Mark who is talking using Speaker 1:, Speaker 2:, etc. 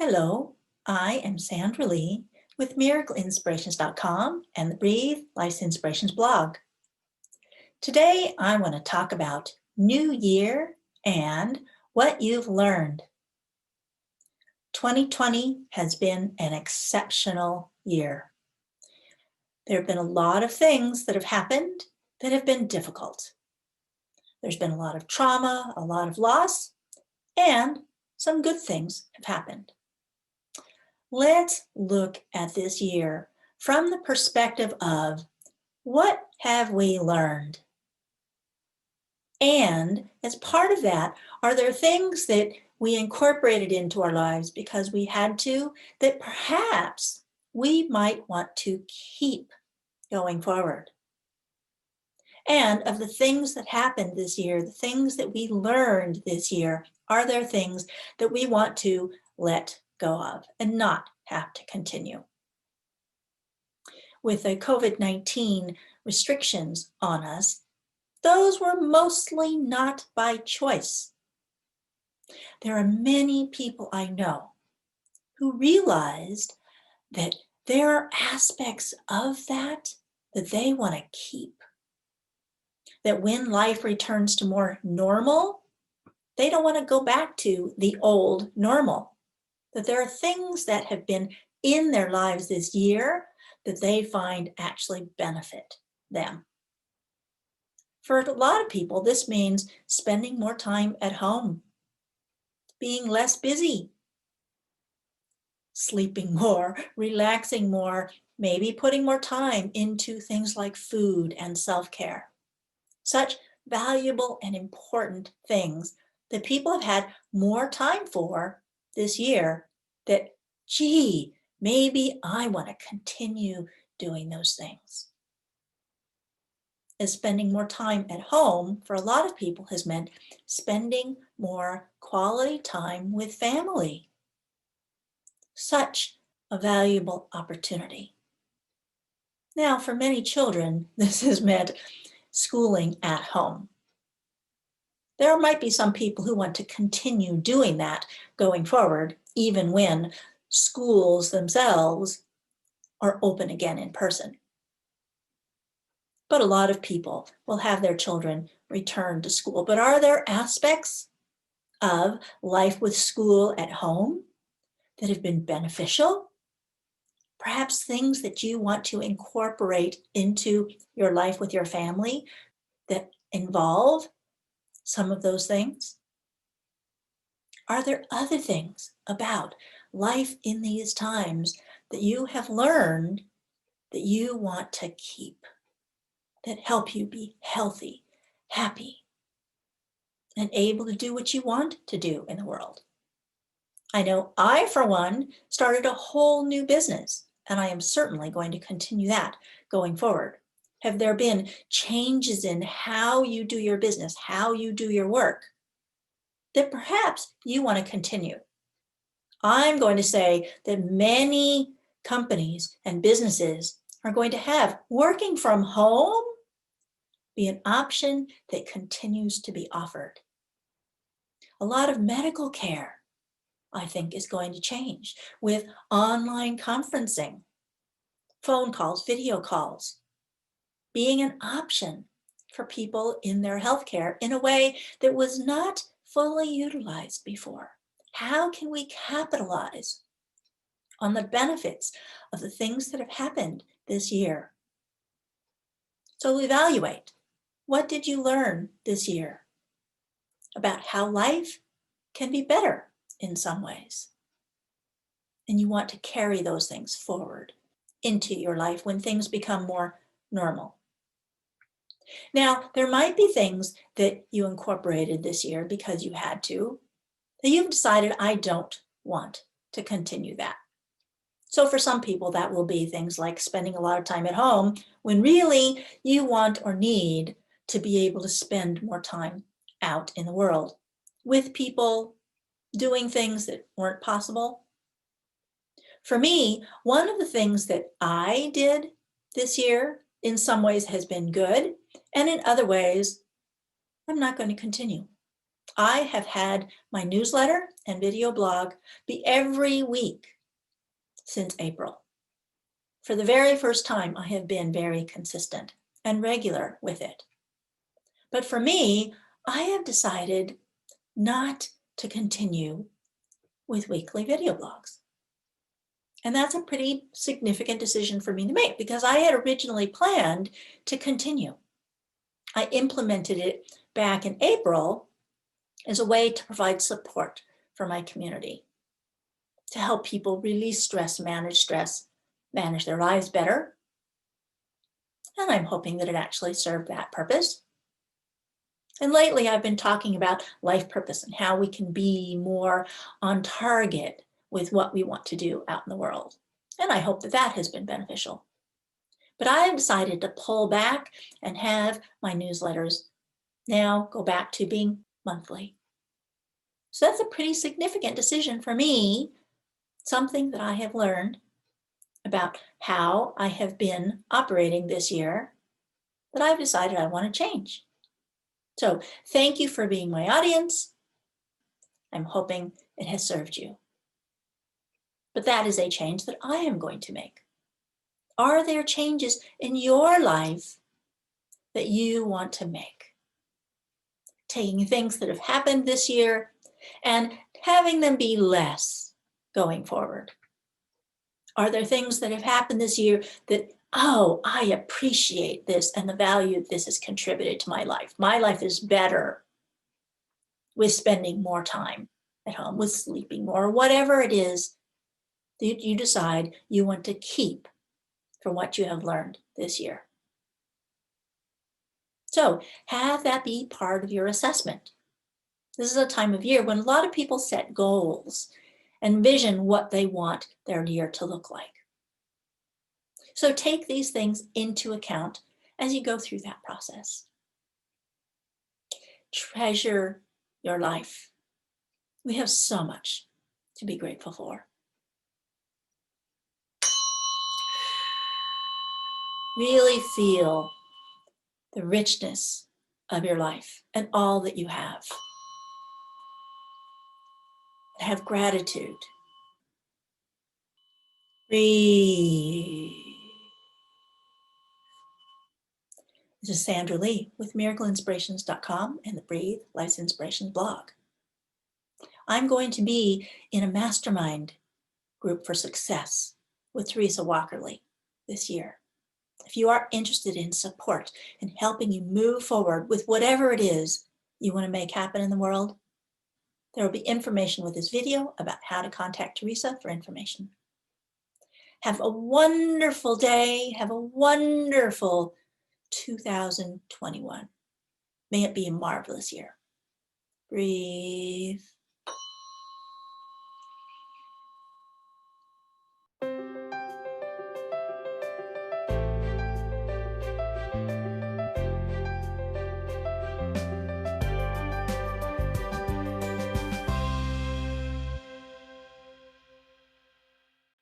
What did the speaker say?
Speaker 1: Hello, I am Sandra Lee with miracleinspirations.com and the Breathe Life's Inspirations blog. Today, I want to talk about New Year and what you've learned. 2020 has been an exceptional year. There have been a lot of things that have happened that have been difficult. There's been a lot of trauma, a lot of loss, and some good things have happened. Let's look at this year from the perspective of what have we learned? And as part of that, are there things that we incorporated into our lives because we had to that perhaps we might want to keep going forward? And of the things that happened this year, the things that we learned this year, are there things that we want to let go of and not have to continue? With the COVID-19 restrictions on us, those were mostly not by choice. There are many people I know who realized that there are aspects of that they want to keep. That when life returns to more normal, they don't want to go back to the old normal. That there are things that have been in their lives this year that they find actually benefit them. For a lot of people, this means spending more time at home, being less busy, sleeping more, relaxing more, maybe putting more time into things like food and self-care. Such valuable and important things that people have had more time for this year that, gee, maybe I want to continue doing those things. As spending more time at home for a lot of people has meant spending more quality time with family. Such a valuable opportunity. Now, for many children, this has meant schooling at home. There might be some people who want to continue doing that going forward, even when schools themselves are open again in person. But a lot of people will have their children return to school. But are there aspects of life with school at home that have been beneficial? Perhaps things that you want to incorporate into your life with your family that involve some of those things? Are there other things about life in these times that you have learned that you want to keep, that help you be healthy, happy, and able to do what you want to do in the world? I know I, for one, started a whole new business, and I am certainly going to continue that going forward. Have there been changes in how you do your business, how you do your work, that perhaps you want to continue? I'm going to say that many companies and businesses are going to have working from home be an option that continues to be offered. A lot of medical care, I think, is going to change with online conferencing, phone calls, video calls, being an option for people in their healthcare in a way that was not fully utilized before. How can we capitalize on the benefits of the things that have happened this year? So evaluate, what did you learn this year about how life can be better in some ways? And you want to carry those things forward into your life when things become more normal. Now, there might be things that you incorporated this year because you had to, that you've decided, I don't want to continue that. So for some people, that will be things like spending a lot of time at home when really you want or need to be able to spend more time out in the world with people, doing things that weren't possible. For me, one of the things that I did this year in some ways has been good, and in other ways, I'm not going to continue. I have had my newsletter and video blog be every week since April. For the very first time, I have been very consistent and regular with it. But for me, I have decided not to continue with weekly video blogs. And that's a pretty significant decision for me to make because I had originally planned to continue. I implemented it back in April as a way to provide support for my community, to help people release stress, manage their lives better. And I'm hoping that it actually served that purpose. And lately I've been talking about life purpose and how we can be more on target with what we want to do out in the world. And I hope that that has been beneficial. But I have decided to pull back and have my newsletters now go back to being monthly. So that's a pretty significant decision for me, something that I have learned about how I have been operating this year that I've decided I want to change. So thank you for being my audience. I'm hoping it has served you. But that is a change that I am going to make. Are there changes in your life that you want to make? Taking things that have happened this year and having them be less going forward. Are there things that have happened this year that, oh, I appreciate this and the value this has contributed to my life. My life is better with spending more time at home, with sleeping more, whatever it is that you decide you want to keep from what you have learned this year. So have that be part of your assessment. This is a time of year when a lot of people set goals and envision what they want their year to look like. So take these things into account as you go through that process. Treasure your life. We have so much to be grateful for. Really feel the richness of your life and all that you have. Have gratitude. Breathe. This is Sandra Lee with miracleinspirations.com and the Breathe Life's Inspirations blog. I'm going to be in a mastermind group for success with Teresa this year. If you are interested in support and helping you move forward with whatever it is you want to make happen in the world, there will be information with this video about how to contact Teresa for information. Have a wonderful day. Have a wonderful 2021. May it be a marvelous year. Breathe.